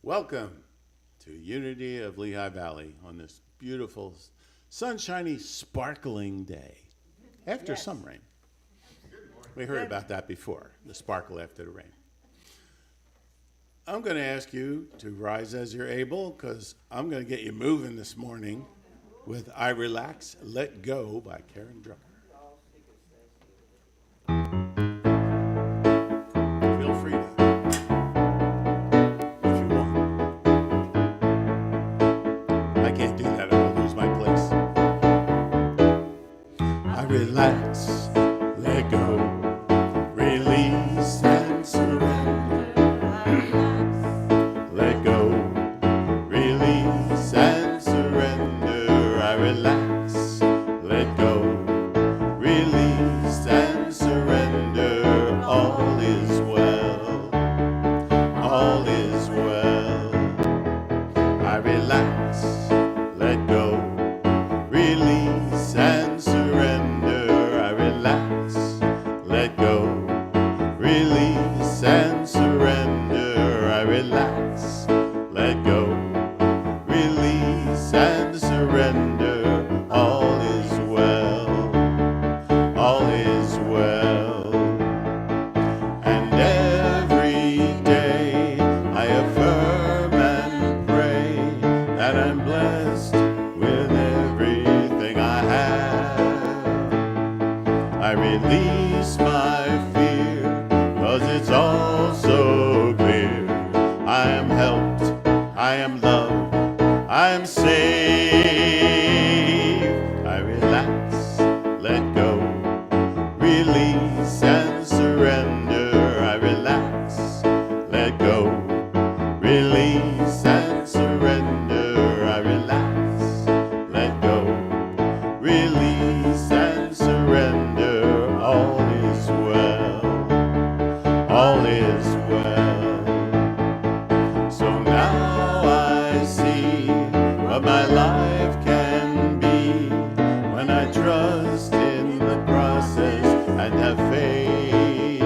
Welcome to Unity of Lehigh Valley on this beautiful, sunshiny, sparkling day after some rain. We heard about that before, the sparkle after the rain. I'm going to ask you to rise as you're able because I'm going to get you moving this morning with I Relax, Let Go by Karen Drucker. Feel free to. I can't do that or I'll lose my place. I relax, let go, release and surrender. Let go, release and surrender. I relax, let go, release and surrender. All is well, all is well. I relax, let go, release and surrender. I relax, let go, release and surrender. I relax, let go, release and surrender. All is well, all is well. And every day I affirm and pray that I'm blessed with everything I have. I release my fear, 'cause it's all so clear. I am helped, I am loved, I am safe. I relax, let go, release and surrender. I relax, let go, release and surrender. I relax, let go, release and surrender. All is well, all is well. So now I see what my life can be when I trust in the process and have faith.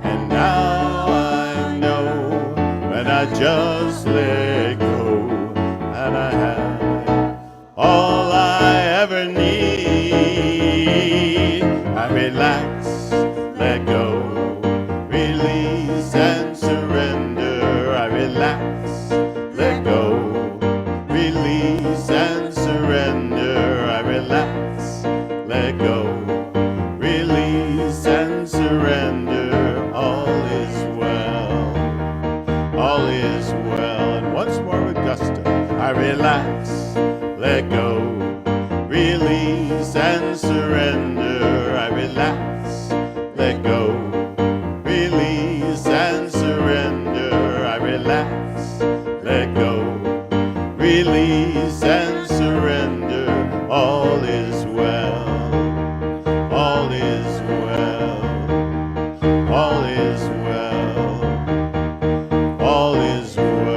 And now I know when I just let go that I have all I ever need. I relax, let go, release and surrender. I relax, let go, release and surrender. I relax, let go, release and surrender. All is well, all is well. And once more with gusto. I relax, let go, release and surrender. I relax, let go, release and surrender. I relax, let go, release and surrender. All is well, all is well, all is well, all is well.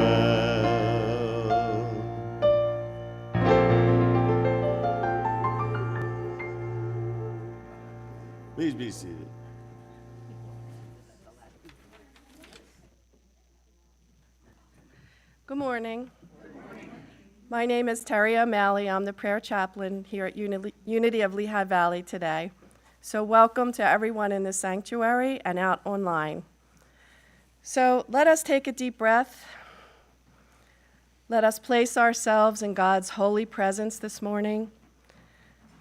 Please be seated. Good morning. My name is Terry O'Malley. I'm the prayer chaplain here at Unity of Lehigh Valley today. So welcome to everyone in the sanctuary and out online. So let us take a deep breath. Let us place ourselves in God's holy presence this morning.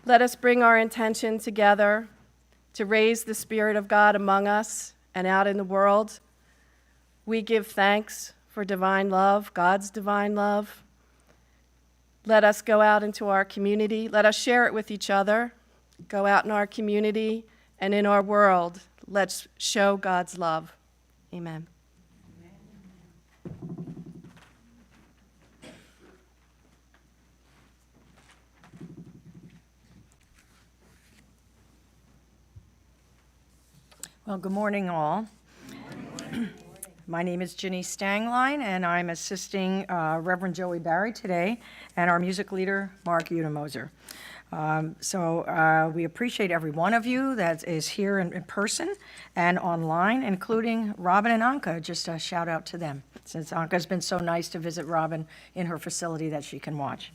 Let us bring our intention together to raise the Spirit of God among us and out in the world. We give thanks for divine love, God's divine love. Let us go out into our community. Let us share it with each other. Go out in our community and in our world. Let's show God's love. Amen. Well, good morning, all. My name is Ginny Stangline, and I'm assisting Reverend Joie Barry today, and our music leader, Mark Udemoser. So we appreciate every one of you that is here in person and online, including Robin and Anka. Just a shout out to them, since Anka's been so nice to visit Robin in her facility that she can watch.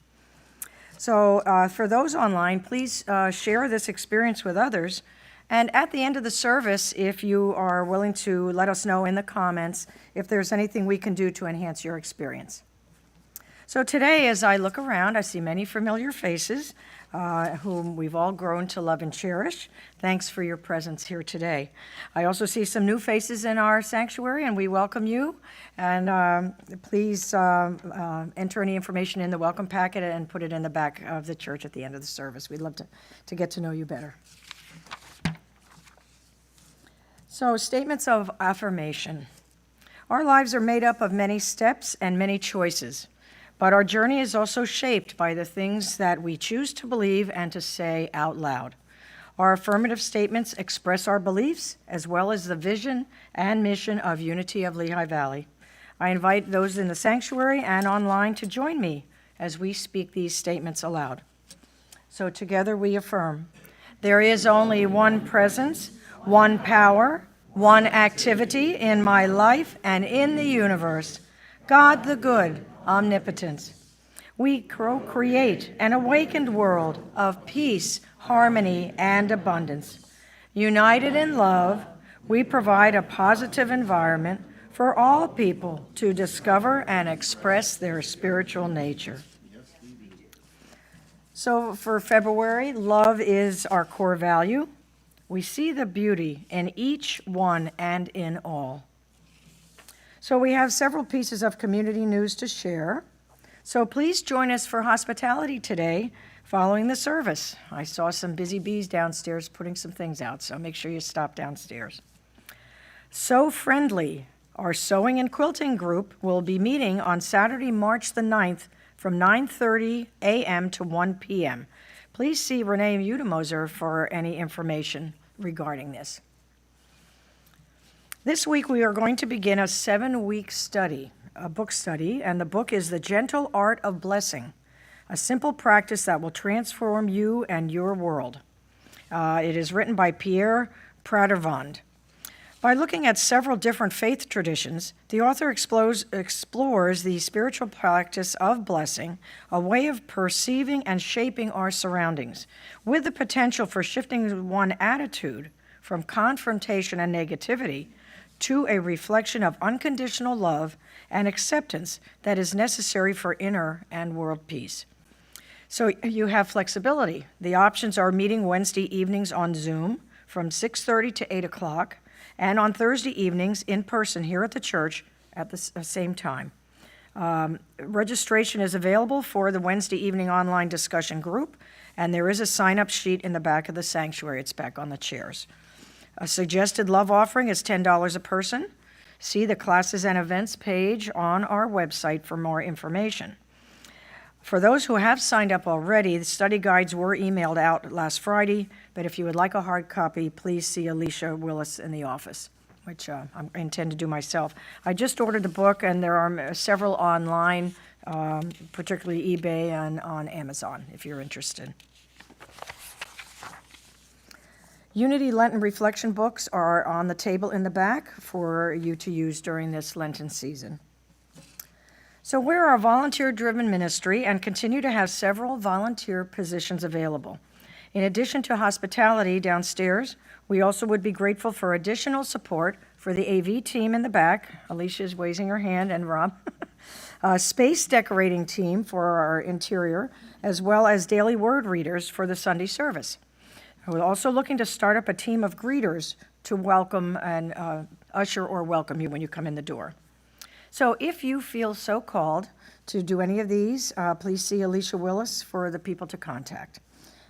So for those online, please share this experience with others. And at the end of the service, if you are willing to let us know in the comments if there's anything we can do to enhance your experience. So today, as I look around, I see many familiar faces whom we've all grown to love and cherish. Thanks for your presence here today. I also see some new faces in our sanctuary, and we welcome you. And please enter any information in the welcome packet and put it in the back of the church at the end of the service. We'd love to get to know you better. So, statements of affirmation. Our lives are made up of many steps and many choices. But our journey is also shaped by the things that we choose to believe and to say out loud. Our affirmative statements express our beliefs as well as the vision and mission of Unity of Lehigh Valley. I invite those in the sanctuary and online to join me as we speak these statements aloud. So together we affirm, there is only one presence, one power, one activity in my life and in the universe, God the good, omnipotent. We co-create an awakened world of peace, harmony, and abundance. United in love, we provide a positive environment for all people to discover and express their spiritual nature. So for February, love is our core value. We see the beauty in each one and in all. So we have several pieces of community news to share. So please join us for hospitality today following the service. I saw some busy bees downstairs putting some things out, so make sure you stop downstairs. Sew Friendly, our sewing and quilting group, will be meeting on Saturday, March the 9th from 9:30 a.m. to 1 p.m. Please see Renee Udemoser for any information regarding this. This week we are going to begin a 7-week study, a book study, and the book is The Gentle Art of Blessing, a simple practice that will transform you and your world. It is written by Pierre Pradervand. By looking at several different faith traditions, the author explores the spiritual practice of blessing, a way of perceiving and shaping our surroundings, with the potential for shifting one attitude from confrontation and negativity to a reflection of unconditional love and acceptance that is necessary for inner and world peace. So you have flexibility. The options are meeting Wednesday evenings on Zoom from 6:30 to 8 o'clock, and on Thursday evenings in person here at the church at the same time. Registration is available for the Wednesday evening online discussion group, and there is a sign-up sheet in the back of the sanctuary. It's back on the chairs. A suggested love offering is $10 a person. See the classes and events page on our website for more information. For those who have signed up already, the study guides were emailed out last Friday, but if you would like a hard copy, please see Alicia Willis in the office, which I intend to do myself. I just ordered the book, and there are several online, particularly eBay and on Amazon, if you're interested. Unity Lenten Reflection books are on the table in the back for you to use during this Lenten season. So we're a volunteer-driven ministry and continue to have several volunteer positions available. In addition to hospitality downstairs, we also would be grateful for additional support for the AV team in the back. Alicia is raising her hand, and Rob. A space decorating team for our interior, as well as daily word readers for the Sunday service. We're also looking to start up a team of greeters to welcome and usher or welcome you when you come in the door. So if you feel so called to do any of these, please see Alicia Willis for the people to contact.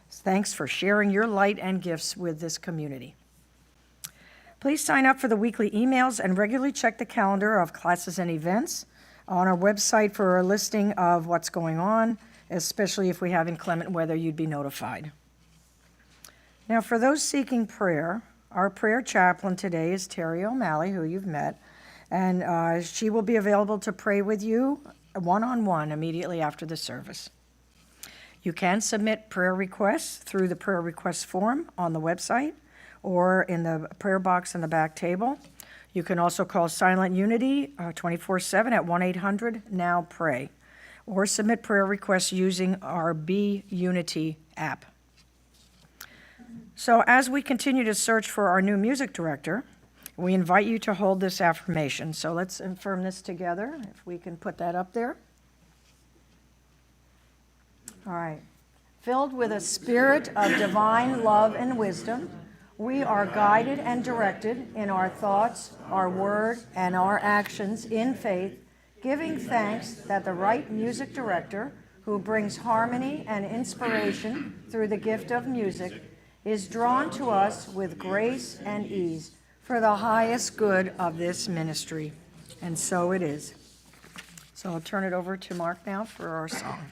Thanks for sharing your light and gifts with this community. Please sign up for the weekly emails and regularly check the calendar of classes and events on our website for a listing of what's going on, especially if we have inclement weather, you'd be notified. Now, for those seeking prayer, our prayer chaplain today is Terry O'Malley, who you've met, and she will be available to pray with you one-on-one immediately after the service. You can submit prayer requests through the prayer request form on the website or in the prayer box in the back table. You can also call Silent Unity 24/7 at 1-800-NOW-PRAY or submit prayer requests using our Be Unity app. So as we continue to search for our new music director, we invite you to hold this affirmation. So let's affirm this together, if we can put that up there. All right. Filled with a spirit of divine love and wisdom, we are guided and directed in our thoughts, our word, and our actions in faith, giving thanks that the right music director, who brings harmony and inspiration through the gift of music, is drawn to us with grace and ease for the highest good of this ministry. And so it is. So I'll turn it over to Mark now for our song.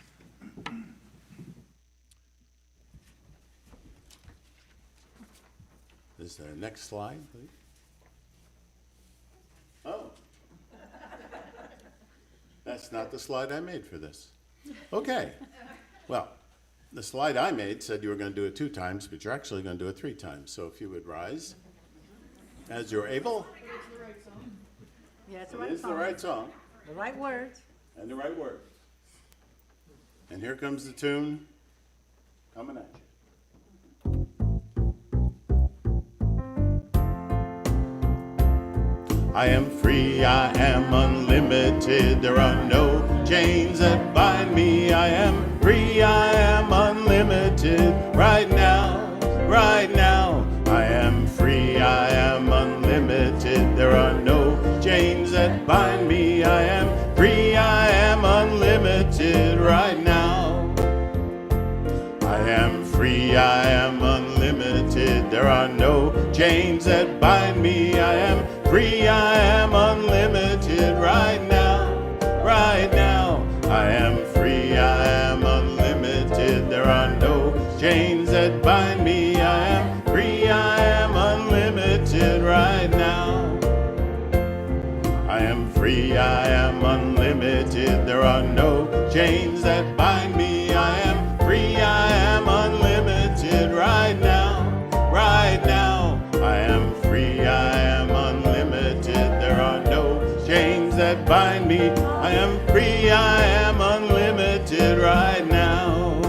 Is the next slide, please? Oh. That's not the slide I made for this. Okay. Well, the slide I made said you were going to do it 2 times, but you're actually going to do it 3 times. So if you would rise as you're able. Yeah, it's It is the right song. The right words. And the right word. And here comes the tune coming at you. I am free, I am unlimited, there are no chains that bind me. I am free, I am unlimited, right now, right now. I am free, I am unlimited, there are no chains that bind me. I am free, I am unlimited, right now. I am free, I am unlimited, there are no chains that bind me. I am free, I am unlimited, right now, right now. I am free, I am unlimited, there are no chains that bind me. I am free, I am unlimited, right now. I am free, I am unlimited, there are no chains that bind me. I am free, I am unlimited, right now, right now. I am free, I am unlimited, there are no chains that bind me. I am free, I am unlimited, right now.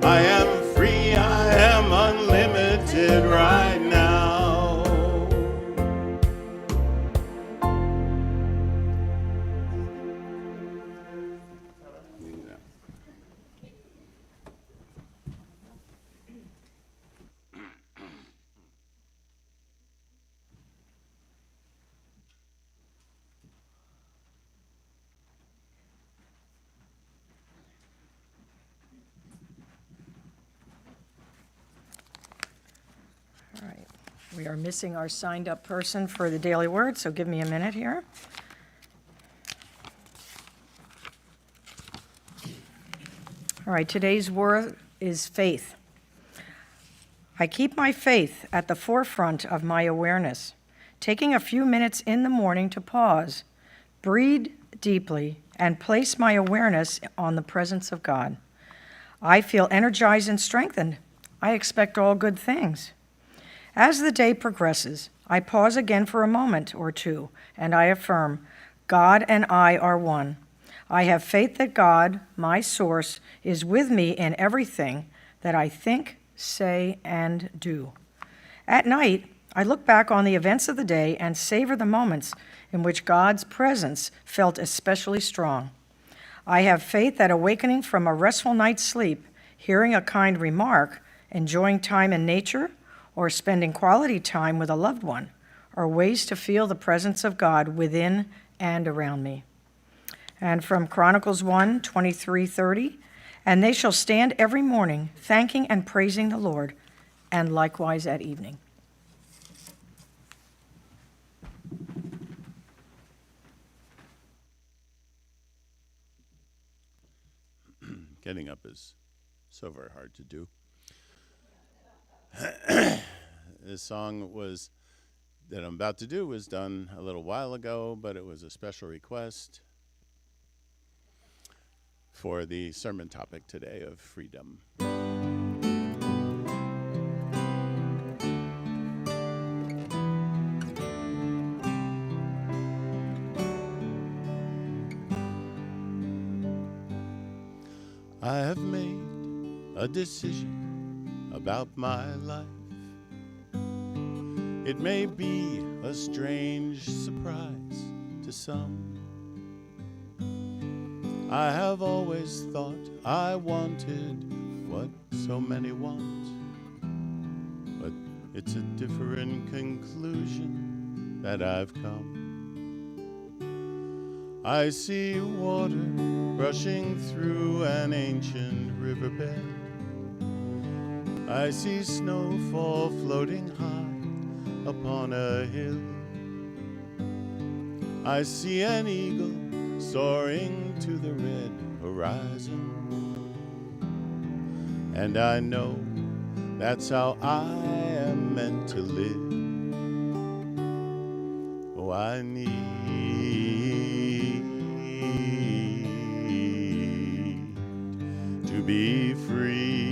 I am free, I am unlimited, right now. All right. We are missing our signed-up person for the daily word, so give me a minute here. All right, today's word is faith. I keep my faith at the forefront of my awareness, taking a few minutes in the morning to pause, breathe deeply, and place my awareness on the presence of God. I feel energized and strengthened. I expect all good things. As the day progresses, I pause again for a moment or two, and I affirm, God and I are one. I have faith that God, my source, is with me in everything that I think, say, and do. At night, I look back on the events of the day and savor the moments in which God's presence felt especially strong. I have faith that awakening from a restful night's sleep, hearing a kind remark, enjoying time in nature, or spending quality time with a loved one are ways to feel the presence of God within and around me. And from Chronicles 1:23-30, and they shall stand every morning, thanking and praising the Lord, and likewise at evening. Getting up is so very hard to do. This song that I'm about to do was done a little while ago, but it was a special request. for the sermon topic today of freedom. I have made a decision about my life. It may be a strange surprise to some. I have always thought I wanted what so many want, but it's a different conclusion that I've come. I see water rushing through an ancient riverbed. I see snowfall floating high upon a hill. I see an eagle soaring to the red horizon. And I know that's how I am meant to live. Oh, I need to be free.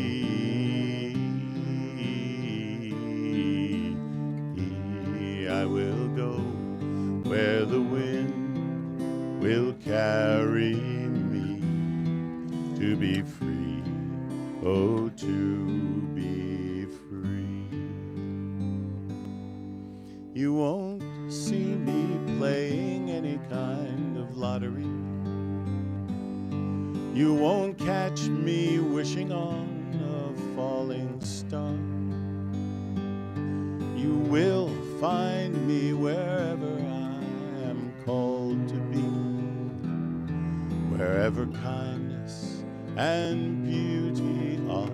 I will go where the wind will carry me to be free. Oh, to be free. You won't see me playing any kind of lottery. You won't catch me wishing on a falling star. You will find me wherever I am called to be, wherever kindness and beauty are.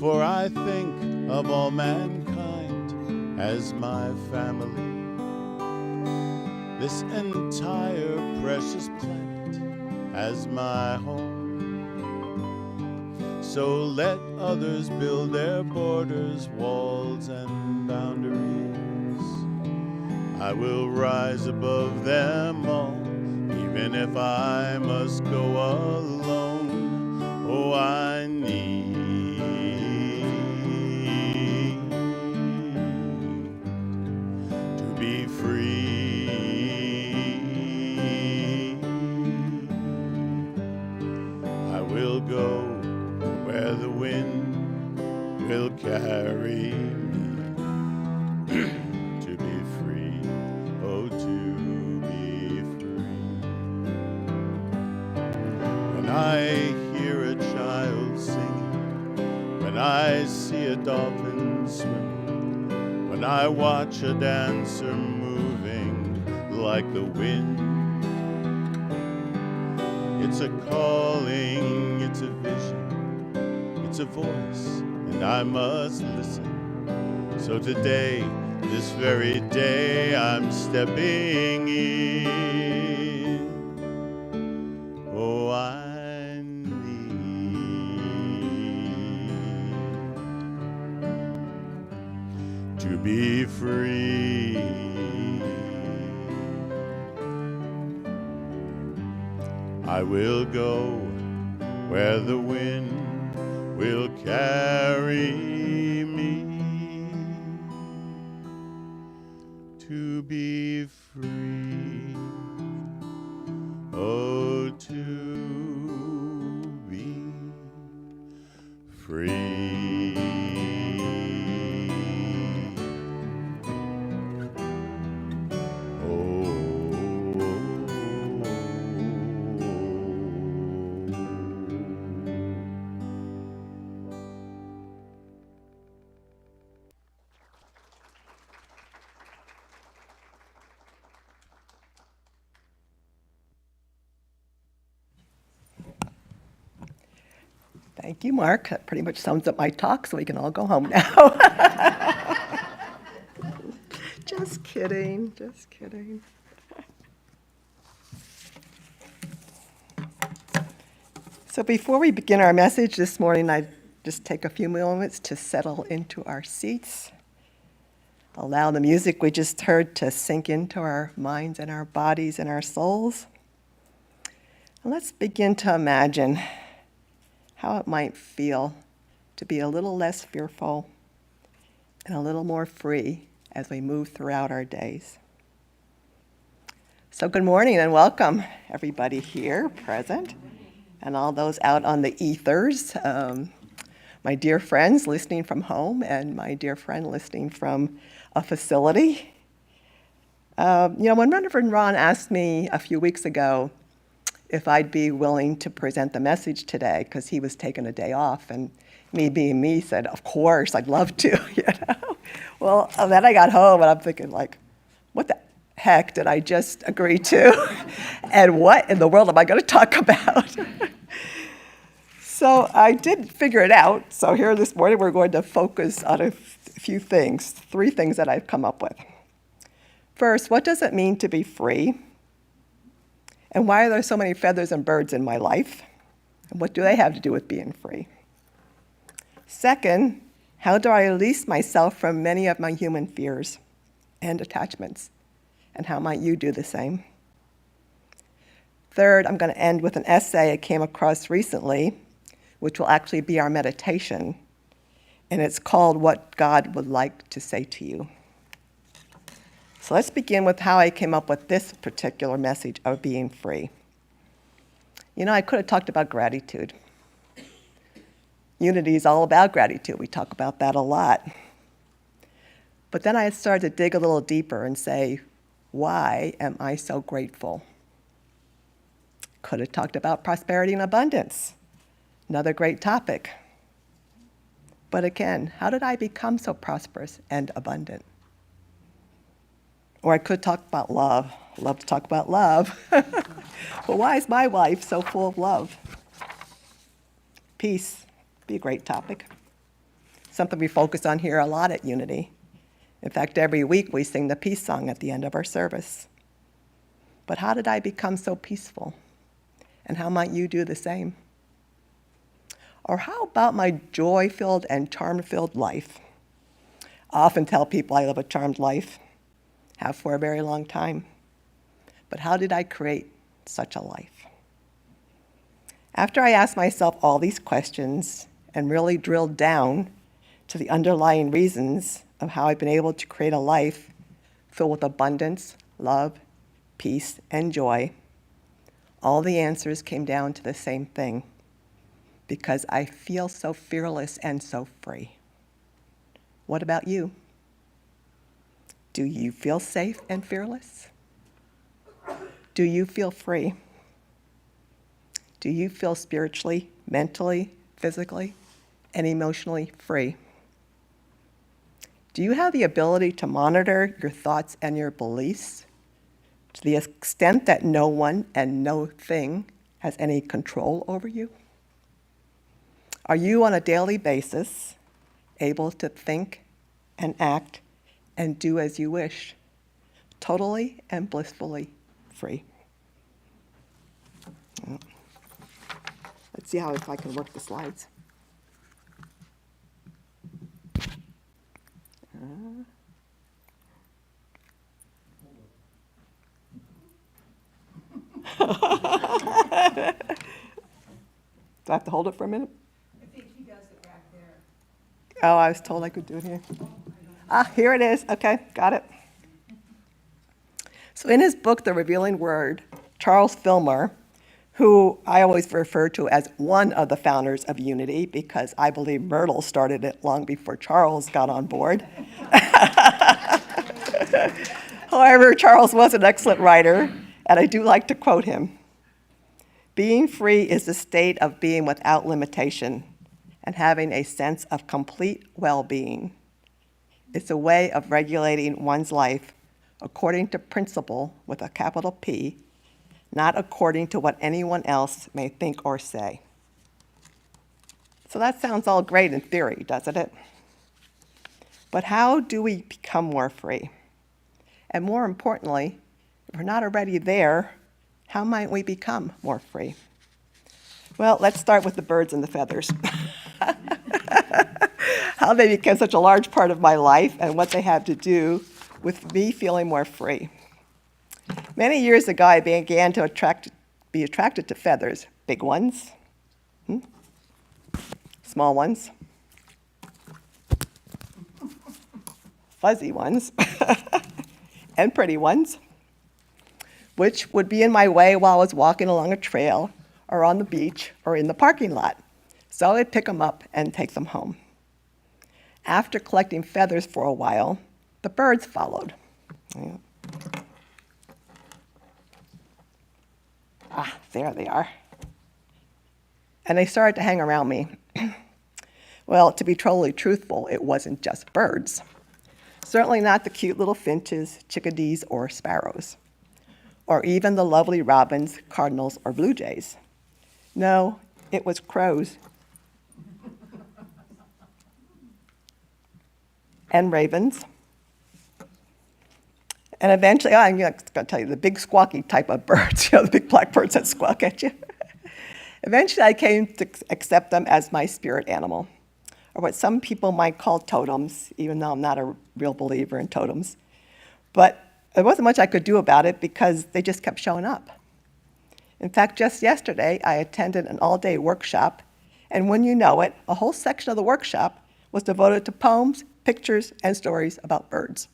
For I think of all mankind as my family, this entire precious planet as my home. So let others build their borders, walls, and boundaries. I will rise above them all, even if I must go alone. Oh, I need to be free. I will go where the wind will carry me to be free. Oh, to be free. When I hear a child singing, when I see a dolphin swimming, when I watch a dancer moving like the wind, it's a calling, it's a vision, it's a voice, and I must listen. So today, this very day, I'm stepping in. Oh, I need to be free. I will go where the wind will carry me to be free. Oh, to be free. Thank you, Mark. That pretty much sums up my talk, so we can all go home now. Just kidding, just kidding. So before we begin our message this morning, I just take a few moments to settle into our seats. Allow the music we just heard to sink into our minds and our bodies and our souls. And let's begin to imagine how it might feel to be a little less fearful and a little more free as we move throughout our days. So good morning and welcome, everybody here present, and all those out on the ethers, my dear friends listening from home, and my dear friend listening from a facility. When Reverend Ron asked me a few weeks ago if I'd be willing to present the message today, because he was taking a day off, and me being me said, of course, I'd love to, Well, then I got home, and I'm thinking, what the heck did I just agree to? And what in the world am I going to talk about? So I did figure it out. So here this morning, we're going to focus on a few things, 3 things that I've come up with. First, what does it mean to be free? And why are there so many feathers and birds in my life? And what do they have to do with being free? Second, how do I release myself from many of my human fears and attachments? And how might you do the same? Third, I'm going to end with an essay I came across recently, which will actually be our meditation. And it's called What God Would Like to Say to You. So let's begin with how I came up with this particular message of being free. I could have talked about gratitude. Unity is all about gratitude. We talk about that a lot. But then I started to dig a little deeper and say, why am I so grateful? Could have talked about prosperity and abundance. Another great topic. But again, how did I become so prosperous and abundant? Or I could talk about love. I love to talk about love. But why is my life so full of love? Peace, be a great topic. Something we focus on here a lot at Unity. In fact, every week we sing the peace song at the end of our service. But how did I become so peaceful? And how might you do the same? Or how about my joy-filled and charm-filled life? I often tell people I live a charmed life. Have for a very long time. But how did I create such a life? After I asked myself all these questions and really drilled down to the underlying reasons of how I've been able to create a life filled with abundance, love, peace, and joy, all the answers came down to the same thing. Because I feel so fearless and so free. What about you? Do you feel safe and fearless? Do you feel free? Do you feel spiritually, mentally, physically, and emotionally free? Do you have the ability to monitor your thoughts and your beliefs to the extent that no one and no thing has any control over you? Are you on a daily basis able to think and act and do as you wish, totally and blissfully free? Let's see if I can work the slides. Do I have to hold it for a minute? I think he does it back there. Oh, I was told I could do it here. Here it is. Okay, got it. So in his book, The Revealing Word, Charles Fillmore, who I always refer to as one of the founders of Unity, because I believe Myrtle started it long before Charles got on board. However, Charles was an excellent writer, and I do like to quote him. Being free is the state of being without limitation and having a sense of complete well-being. It's a way of regulating one's life according to principle with a capital P, not according to what anyone else may think or say. So that sounds all great in theory, doesn't it? But how do we become more free? And more importantly, if we're not already there, how might we become more free? Well, let's start with the birds and the feathers. How they became such a large part of my life and what they have to do with me feeling more free. Many years ago, I began to attract be attracted to feathers, big ones, small ones, fuzzy ones, and pretty ones, which would be in my way while I was walking along a trail or on the beach or in the parking lot. So I'd pick them up and take them home. After collecting feathers for a while, the birds followed. Yeah. Ah, there they are. And they started to hang around me. Well, to be totally truthful, it wasn't just birds. Certainly not the cute little finches, chickadees, or sparrows, or even the lovely robins, cardinals, or blue jays. No, it was crows and ravens. And eventually, I'm going to tell you, the big squawky type of birds, the big black birds that squawk at you. Eventually, I came to accept them as my spirit animal, or what some people might call totems, even though I'm not a real believer in totems. But there wasn't much I could do about it because they just kept showing up. In fact, just yesterday, I attended an all-day workshop, and when you know it, a whole section of the workshop was devoted to poems, pictures, and stories about birds.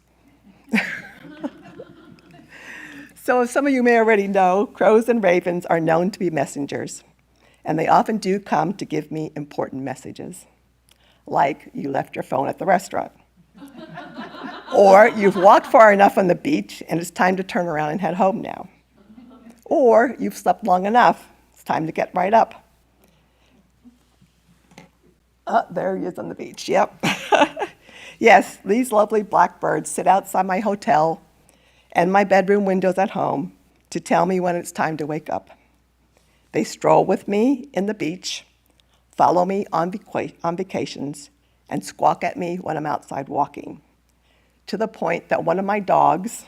So as some of you may already know, crows and ravens are known to be messengers, and they often do come to give me important messages, like you left your phone at the restaurant, or you've walked far enough on the beach and it's time to turn around and head home now, or you've slept long enough, it's time to get right up. There he is on the beach, yep. Yes, these lovely blackbirds sit outside my hotel and my bedroom windows at home to tell me when it's time to wake up. They stroll with me in the beach, follow me on vacations, and squawk at me when I'm outside walking, to the point that one of my dogs,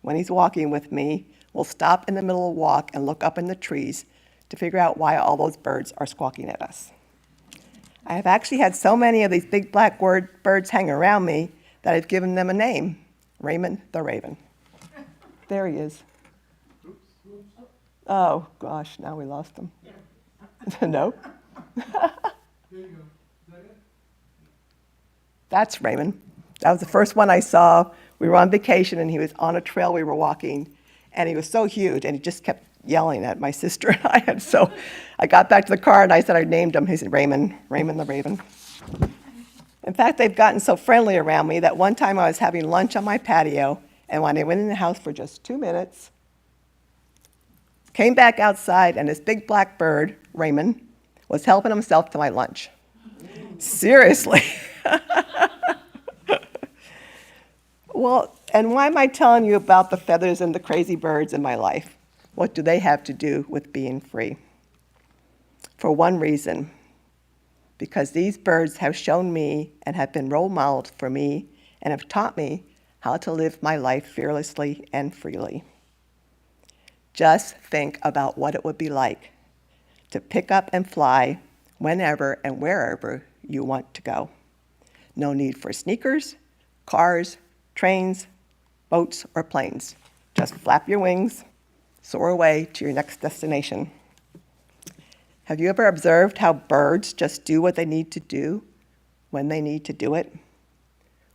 when he's walking with me, will stop in the middle of the walk and look up in the trees to figure out why all those birds are squawking at us. I have actually had so many of these big black birds hang around me that I've given them a name, Raymond the Raven. There he is. Oh, gosh, now we lost him. No? That's Raymond. That was the first one I saw. We were on vacation, and he was on a trail we were walking, and he was so huge, and he just kept yelling at my sister and I. And so I got back to the car, and I said I named him. He said, Raymond the Raven. In fact, they've gotten so friendly around me that one time I was having lunch on my patio, and when I went in the house for just 2 minutes, came back outside, and this big black bird, Raymond, was helping himself to my lunch. Seriously. Well, and why am I telling you about the feathers and the crazy birds in my life? What do they have to do with being free? For one reason, because these birds have shown me and have been role models for me and have taught me how to live my life fearlessly and freely. Just think about what it would be like to pick up and fly whenever and wherever you want to go. No need for sneakers, cars, trains, boats, or planes. Just flap your wings, soar away to your next destination. Have you ever observed how birds just do what they need to do when they need to do it?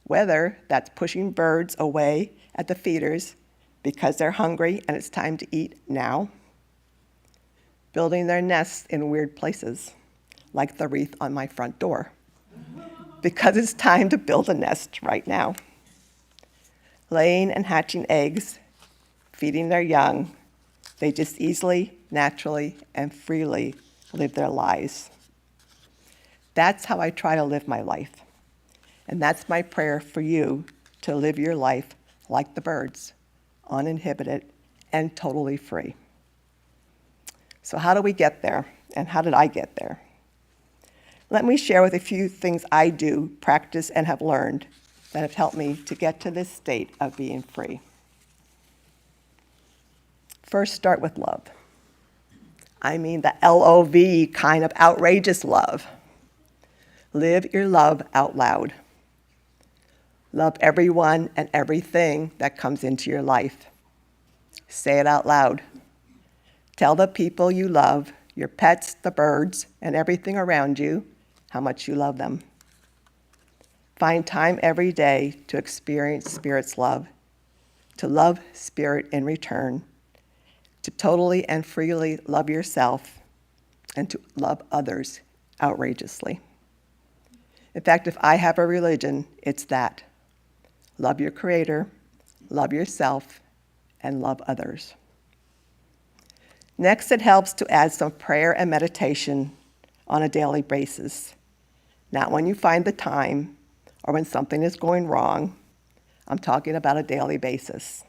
Whether that's pushing birds away at the feeders because they're hungry and it's time to eat now, building their nests in weird places, like the wreath on my front door, because it's time to build a nest right now, laying and hatching eggs, feeding their young. They just easily, naturally, and freely live their lives. That's how I try to live my life. And that's my prayer for you, to live your life like the birds, uninhibited and totally free. So how do we get there? And how did I get there? Let me share with a few things I do, practice, and have learned that have helped me to get to this state of being free. First, start with love. I mean the L-O-V kind of outrageous love. Live your love out loud. Love everyone and everything that comes into your life. Say it out loud. Tell the people you love, your pets, the birds, and everything around you, how much you love them. Find time every day to experience Spirit's love, to love Spirit in return, to totally and freely love yourself, and to love others outrageously. In fact, if I have a religion, it's that. Love your Creator, love yourself, and love others. Next, it helps to add some prayer and meditation on a daily basis. Not when you find the time or when something is going wrong. I'm talking about a daily basis.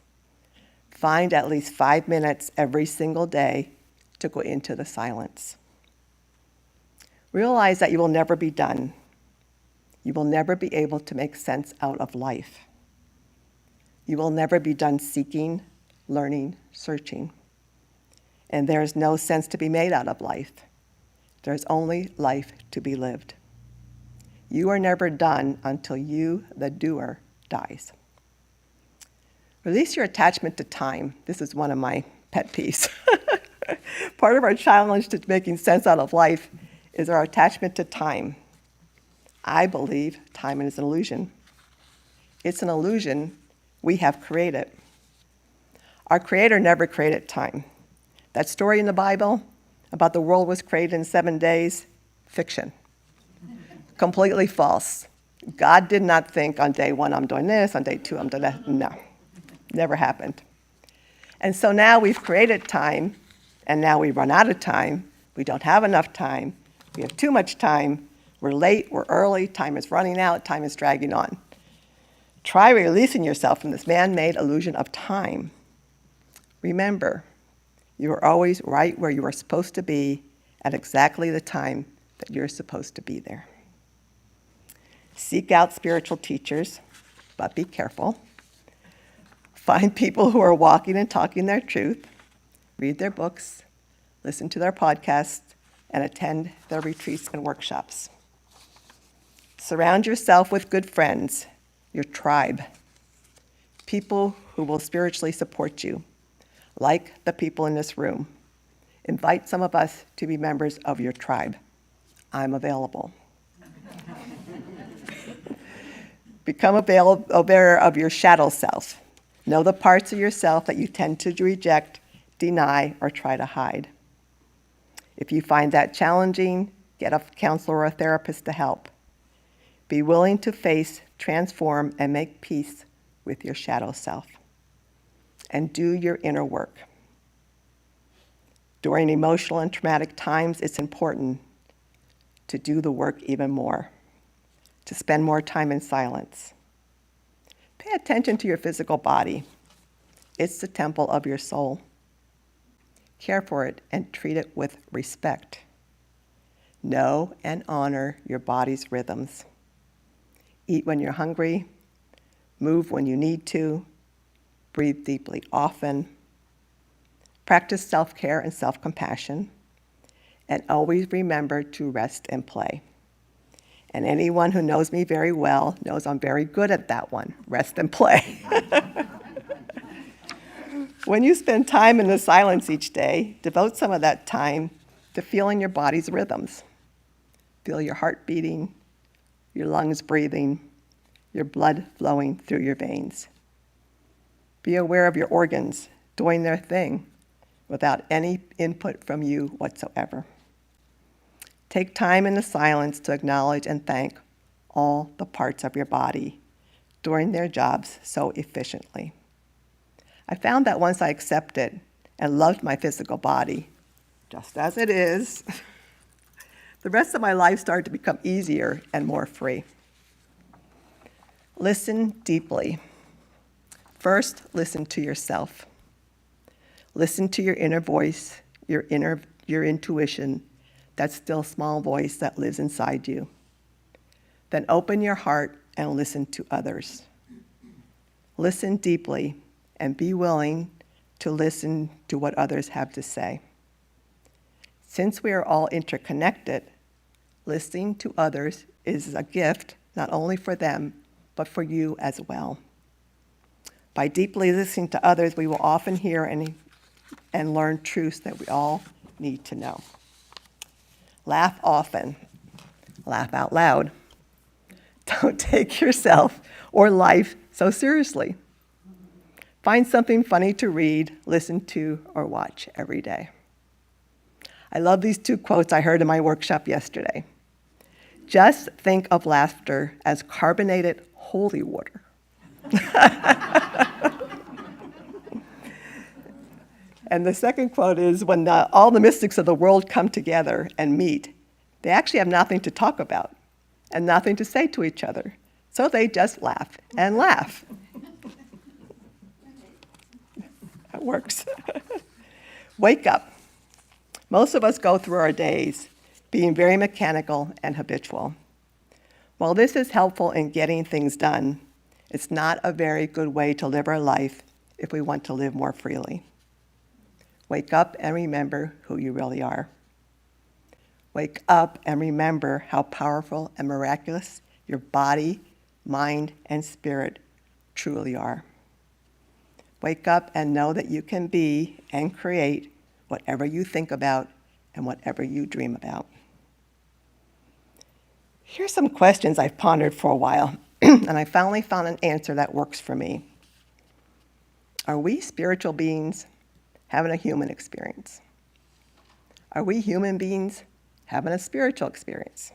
Find at least 5 minutes every single day to go into the silence. Realize that you will never be done. You will never be able to make sense out of life. You will never be done seeking, learning, searching. And there is no sense to be made out of life. There is only life to be lived. You are never done until you, the doer, dies. Release your attachment to time. This is one of my pet peeves. Part of our challenge to making sense out of life is our attachment to time. I believe time is an illusion. It's an illusion we have created. Our Creator never created time. That story in the Bible about the world was created in 7 days, fiction. Completely false. God did not think on day 1, I'm doing this, on day 2, I'm doing that. No, never happened. And so now we've created time, and now we run out of time. We don't have enough time. We have too much time. We're late, we're early, time is running out, time is dragging on. Try releasing yourself from this man-made illusion of time. Remember, you are always right where you are supposed to be at exactly the time that you're supposed to be there. Seek out spiritual teachers, but be careful. Find people who are walking and talking their truth. Read their books, listen to their podcasts, and attend their retreats and workshops. Surround yourself with good friends, your tribe, people who will spiritually support you, like the people in this room. Invite some of us to be members of your tribe. I'm available. Become aware of your shadow self. Know the parts of yourself that you tend to reject, deny, or try to hide. If you find that challenging, get a counselor or a therapist to help. Be willing to face, transform, and make peace with your shadow self. And do your inner work. During emotional and traumatic times, it's important to do the work even more, to spend more time in silence. Pay attention to your physical body. It's the temple of your soul. Care for it and treat it with respect. Know and honor your body's rhythms. Eat when you're hungry, move when you need to, breathe deeply often, practice self-care and self-compassion, and always remember to rest and play. And anyone who knows me very well knows I'm very good at that one, rest and play. When you spend time in the silence each day, devote some of that time to feeling your body's rhythms. Feel your heart beating, your lungs breathing, your blood flowing through your veins. Be aware of your organs doing their thing without any input from you whatsoever. Take time in the silence to acknowledge and thank all the parts of your body doing their jobs so efficiently. I found that once I accepted and loved my physical body, just as it is, the rest of my life started to become easier and more free. Listen deeply. First, listen to yourself. Listen to your inner voice, your intuition, that still small voice that lives inside you. Then open your heart and listen to others. Listen deeply and be willing to listen to what others have to say. Since we are all interconnected, listening to others is a gift not only for them, but for you as well. By deeply listening to others, we will often hear and and learn truths that we all need to know. Laugh often. Laugh out loud. Don't take yourself or life so seriously. Find something funny to read, listen to, or watch every day. I love these two quotes I heard in my workshop yesterday. Just think of laughter as carbonated holy water. And the second quote is, when all the mystics of the world come together and meet, they actually have nothing to talk about and nothing to say to each other. So they just laugh and laugh. That works. Wake up. Most of us go through our days being very mechanical and habitual. While this is helpful in getting things done, it's not a very good way to live our life if we want to live more freely. Wake up and remember who you really are. Wake up and remember how powerful and miraculous your body, mind, and spirit truly are. Wake up and know that you can be and create whatever you think about and whatever you dream about. Here's some questions I've pondered for a while, and I finally found an answer that works for me. Are we spiritual beings having a human experience? Are we human beings having a spiritual experience?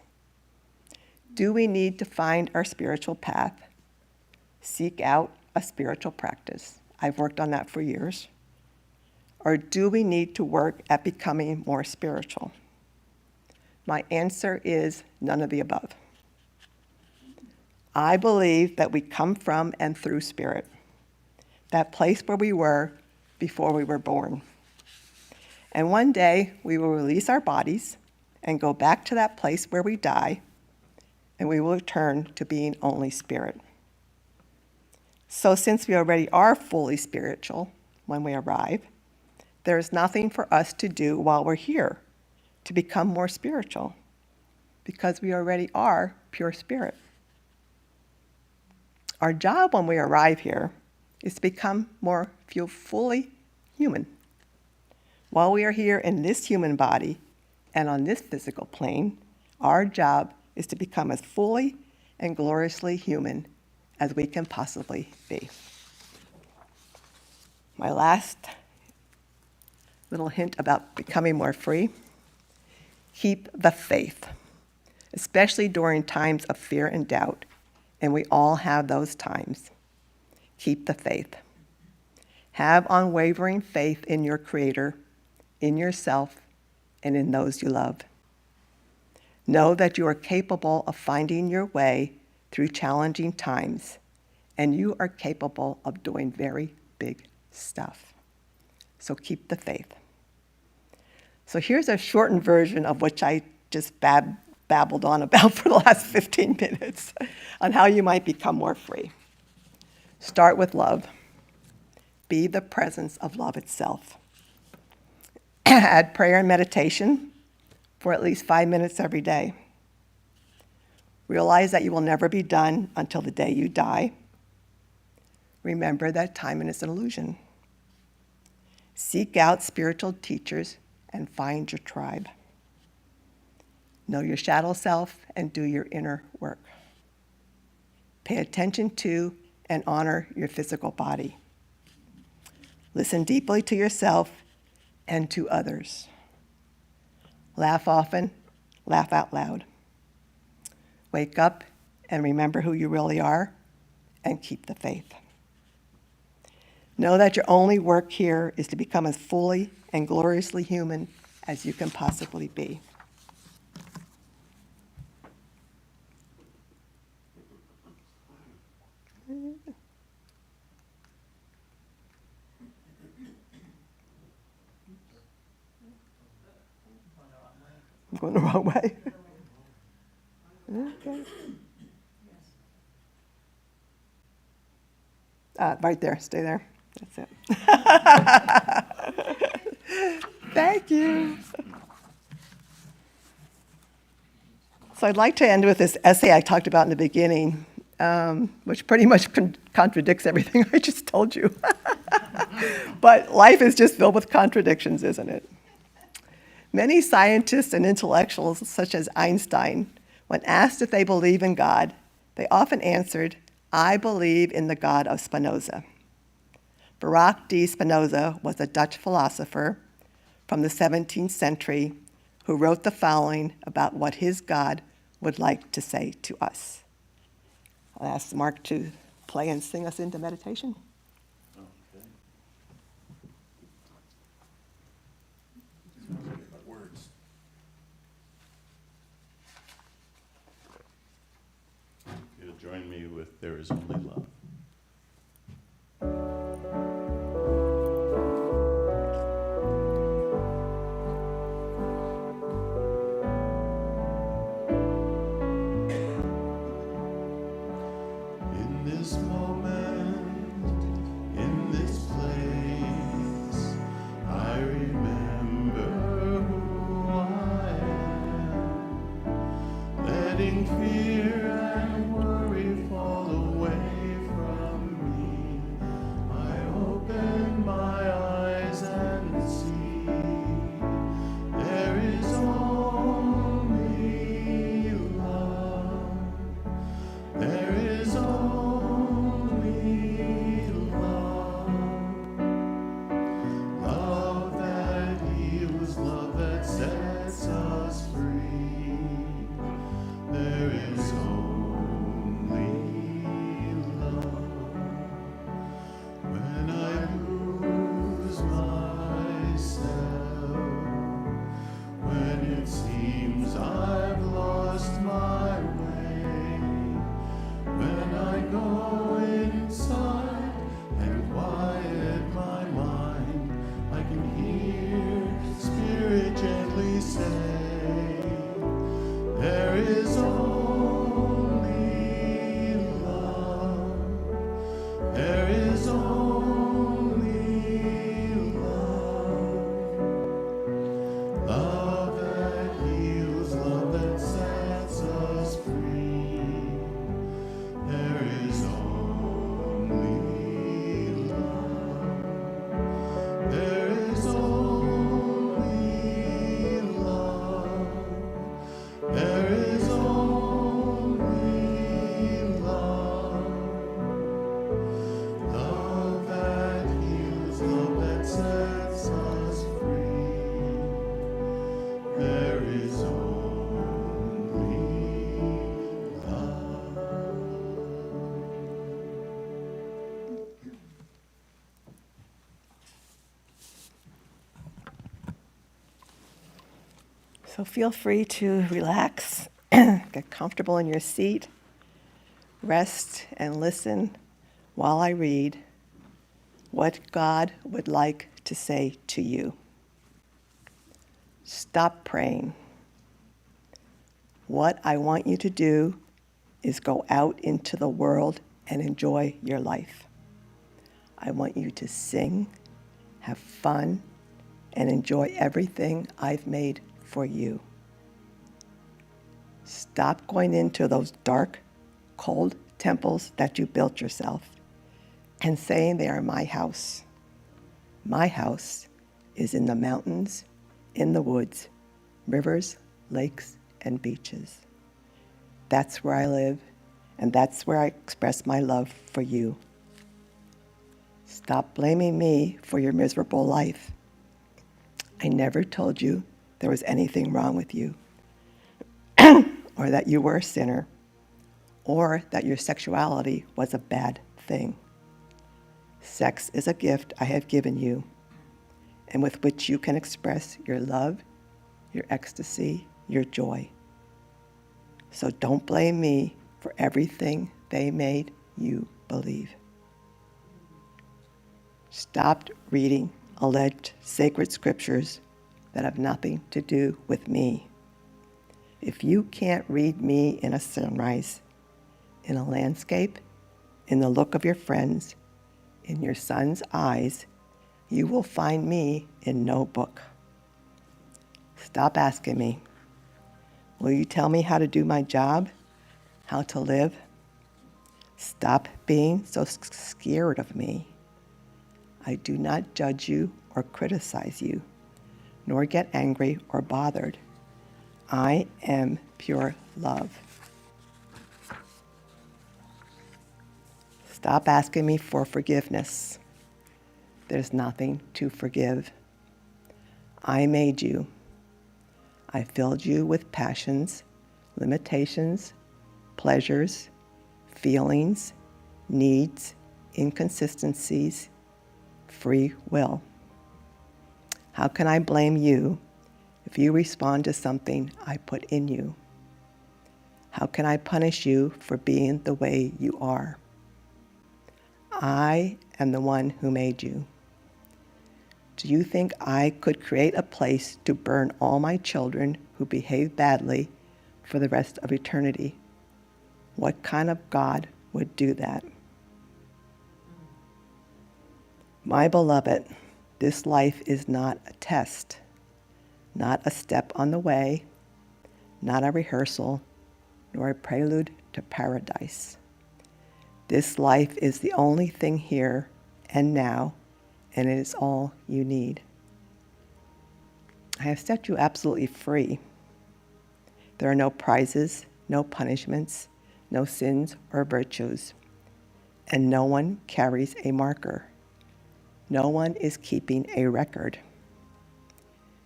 Do we need to find our spiritual path? Seek out a spiritual practice. I've worked on that for years. Or do we need to work at becoming more spiritual? My answer is none of the above. I believe that we come from and through spirit, that place where we were before we were born. And one day we will release our bodies and go back to that place where we die, and we will return to being only spirit. So since we already are fully spiritual when we arrive, there is nothing for us to do while we're here to become more spiritual, because we already are pure spirit. Our job when we arrive here is to feel fully human. While we are here in this human body and on this physical plane, our job is to become as fully and gloriously human as we can possibly be. My last little hint about becoming more free: keep the faith, especially during times of fear and doubt, and we all have those times. Keep the faith. Have unwavering faith in your Creator, in yourself, and in those you love. Know that you are capable of finding your way through challenging times, and you are capable of doing very big stuff. So keep the faith. So here's a shortened version of which I just babbled on about for the last 15 minutes on how you might become more free. Start with love. Be the presence of love itself. Add prayer and meditation for at least 5 minutes every day. Realize that you will never be done until the day you die. Remember that time is an illusion. Seek out spiritual teachers and find your tribe. Know your shadow self and do your inner work. Pay attention to and honor your physical body. Listen deeply to yourself and to others. Laugh often, laugh out loud. Wake up and remember who you really are, and keep the faith. Know that your only work here is to become as fully and gloriously human as you can possibly be. I'm going the wrong way. Okay. Right there, stay there. That's it. Thank you. So I'd like to end with this essay I talked about in the beginning, which pretty much contradicts everything I just told you. But life is just filled with contradictions, isn't it? Many scientists and intellectuals, such as Einstein, when asked if they believe in God, they often answered, "I believe in the God of Spinoza." Baruch D. Spinoza was a Dutch philosopher from the 17th century who wrote the following about what his God would like to say to us. I'll ask Mark to play and sing us into meditation. Okay. Words. You'll join me with "There Is Only Love." In this moment, in this place, I remember who I am, letting fear and worry fall away from me. I open my eyes and see there is only love. There is only love, love that heals, love that sets us free. There is only love. When I lose myself, when it seems I've lost my way, when I go inside and quiet my mind, I can hear Spirit gently say, there is only love. There is only love. Love that heals, love that sets us free. There is only love. There is only love. There is only love. Love that heals, love that sets us free. There is only love. So feel free to relax, get comfortable in your seat, rest and listen while I read what God would like to say to you. Stop praying. What I want you to do is go out into the world and enjoy your life. I want you to sing, have fun, and enjoy everything I've made for you. Stop going into those dark, cold temples that you built yourself and saying they are my house. My house is in the mountains, in the woods, rivers, lakes, and beaches. That's where I live, and that's where I express my love for you. Stop blaming me for your miserable life. I never told you there was anything wrong with you, or that you were a sinner, or that your sexuality was a bad thing. Sex is a gift I have given you, and with which you can express your love, your ecstasy, your joy. So don't blame me for everything they made you believe. Stop reading alleged sacred scriptures that have nothing to do with me. If you can't read me in a sunrise, in a landscape, in the look of your friends, in your son's eyes, you will find me in no book. Stop asking me. Will you tell me how to do my job? How to live? Stop being so scared of me. I do not judge you or criticize you, nor get angry or bothered. I am pure love. Stop asking me for forgiveness. There's nothing to forgive. I made you. I filled you with passions, limitations, pleasures, feelings, needs, inconsistencies, free will. How can I blame you if you respond to something I put in you? How can I punish you for being the way you are? I am the one who made you. Do you think I could create a place to burn all my children who behave badly for the rest of eternity? What kind of God would do that? My beloved, this life is not a test, not a step on the way, not a rehearsal, nor a prelude to paradise. This life is the only thing here and now, and it is all you need. I have set you absolutely free. There are no prizes, no punishments, no sins or virtues, and no one carries a marker. No one is keeping a record.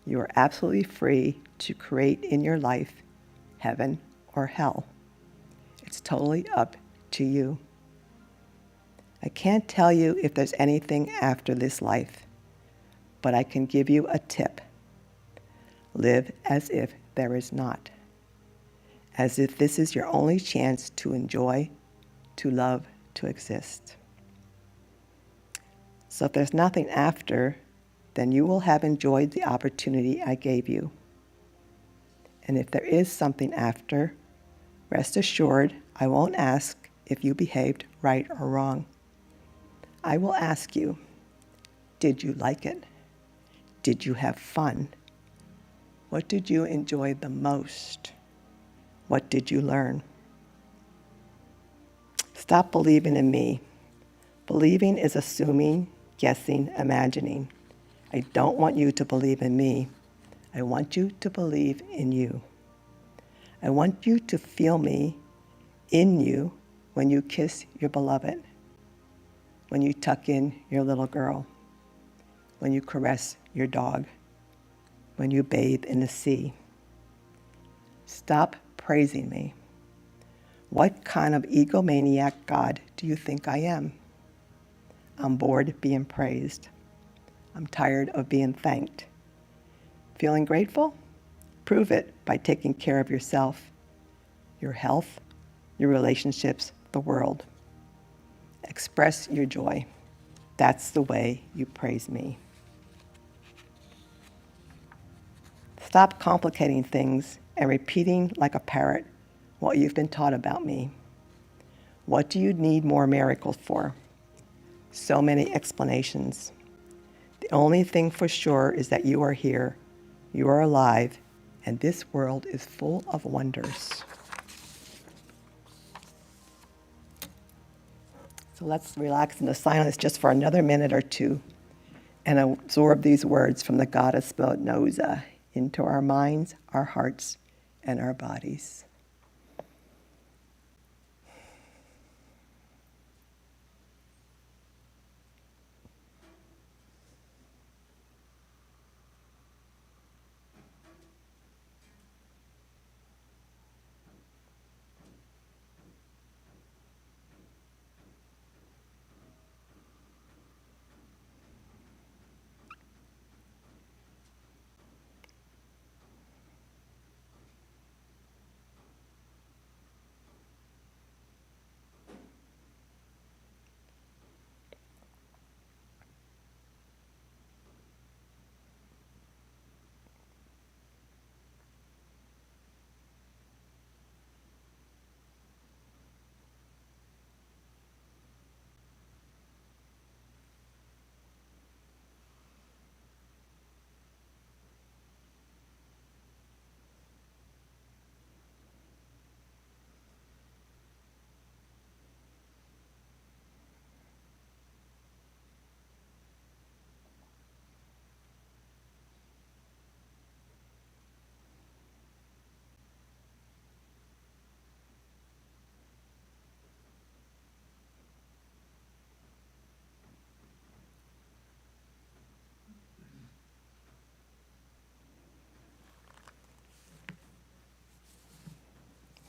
You are absolutely free to create in your life heaven or hell. It's totally up to you. I can't tell you if there's anything after this life, but I can give you a tip. Live as if there is not, as if this is your only chance to enjoy, to love, to exist. So if there's nothing after, then you will have enjoyed the opportunity I gave you. And if there is something after, rest assured I won't ask if you behaved right or wrong. I will ask you, did you like it? Did you have fun? What did you enjoy the most? What did you learn? Stop believing in me. Believing is assuming, guessing, imagining. I don't want you to believe in me. I want you to believe in you. I want you to feel me in you when you kiss your beloved, when you tuck in your little girl, when you caress your dog, when you bathe in the sea. Stop praising me. What kind of egomaniac God do you think I am? I'm bored being praised. I'm tired of being thanked. Feeling grateful? Prove it by taking care of yourself, your health, your relationships, the world. Express your joy. That's the way you praise me. Stop complicating things and repeating like a parrot what you've been taught about me. What do you need more miracles for? So many explanations. The only thing for sure is that you are here, you are alive, and this world is full of wonders. So let's relax in the silence just for another minute or two and absorb these words from the goddess Spinoza into our minds, our hearts, and our bodies.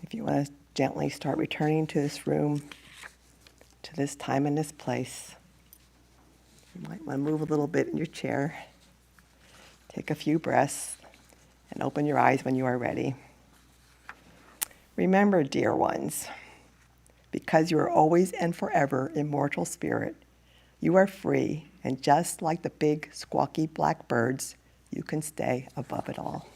If you want to gently start returning to this room, to this time and this place, you might want to move a little bit in your chair, take a few breaths, and open your eyes when you are ready. Remember, dear ones, because you are always and forever immortal spirit, you are free, and just like the big squawky black birds, you can stay above it all.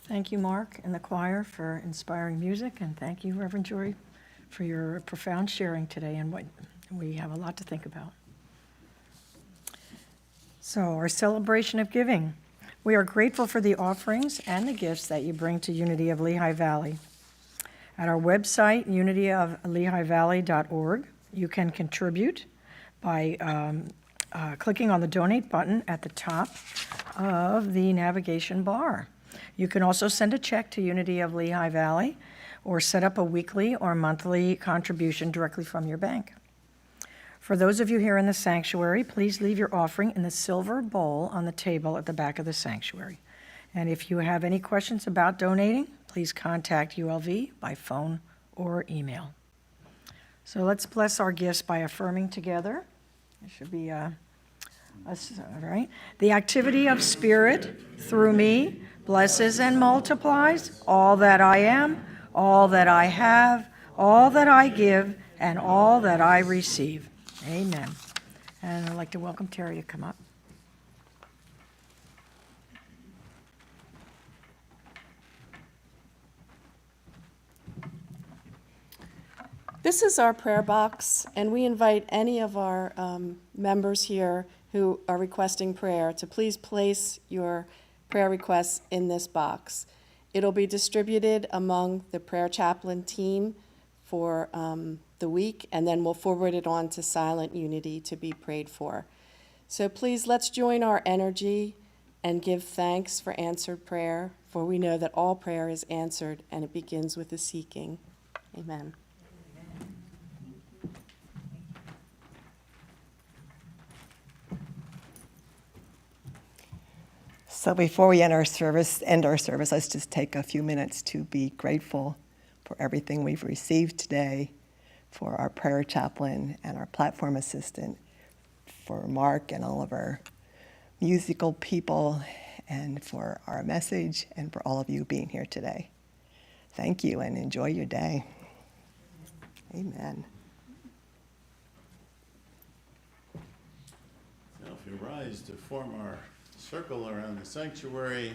Thank you, Mark, and the choir for inspiring music, and thank you, Reverend Joie, for your profound sharing today, and what we have a lot to think about. So, our celebration of giving. We are grateful for the offerings and the gifts that you bring to Unity of Lehigh Valley. At our website, unityoflehighvalley.org, you can contribute by clicking on the donate button at the top of the navigation bar. You can also send a check to Unity of Lehigh Valley or set up a weekly or monthly contribution directly from your bank. For those of you here in the sanctuary, please leave your offering in the silver bowl on the table at the back of the sanctuary. And if you have any questions about donating, please contact ULV by phone or email. So let's bless our gifts by affirming together. It should be all right. The activity of Spirit through me blesses and multiplies all that I am, all that I have, all that I give, and all that I receive. Amen. And I'd like to welcome Terry to come up. This is our prayer box, and we invite any of our members here who are requesting prayer to please place your prayer requests in this box. It'll be distributed among the prayer chaplain team for the week, and then we'll forward it on to Silent Unity to be prayed for. So please, let's join our energy and give thanks for answered prayer, for we know that all prayer is answered, and it begins with the seeking. Amen. So before we end our service, let's just take a few minutes to be grateful for everything we've received today, for our prayer chaplain and our platform assistant, for Mark and all of our musical people, and for our message, and for all of you being here today. Thank you, and enjoy your day. Amen. Now, if you rise to form our circle around the sanctuary,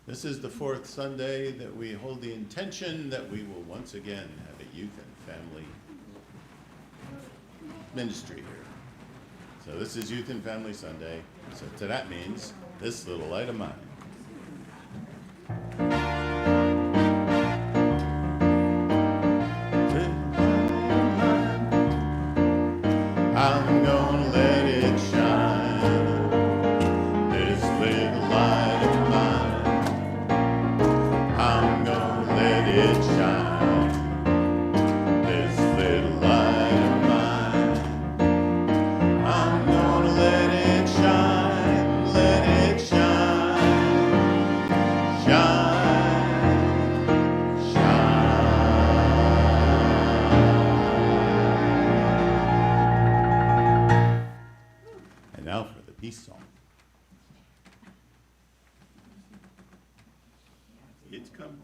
this is the fourth Sunday that we hold the intention that we will once again have a youth and family ministry here. So this is Youth and Family Sunday. So that means this little light of mine. I'm gonna let it shine, this little light of mine. I'm gonna let it shine, this little light of mine. I'm gonna let it shine, shine, shine. And now for the peace song. It's coming.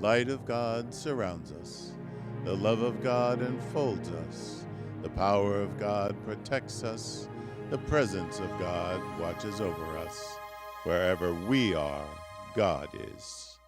light of God surrounds us. The love of God enfolds us. The power of God protects us. The presence of God watches over us. Wherever we are, God is.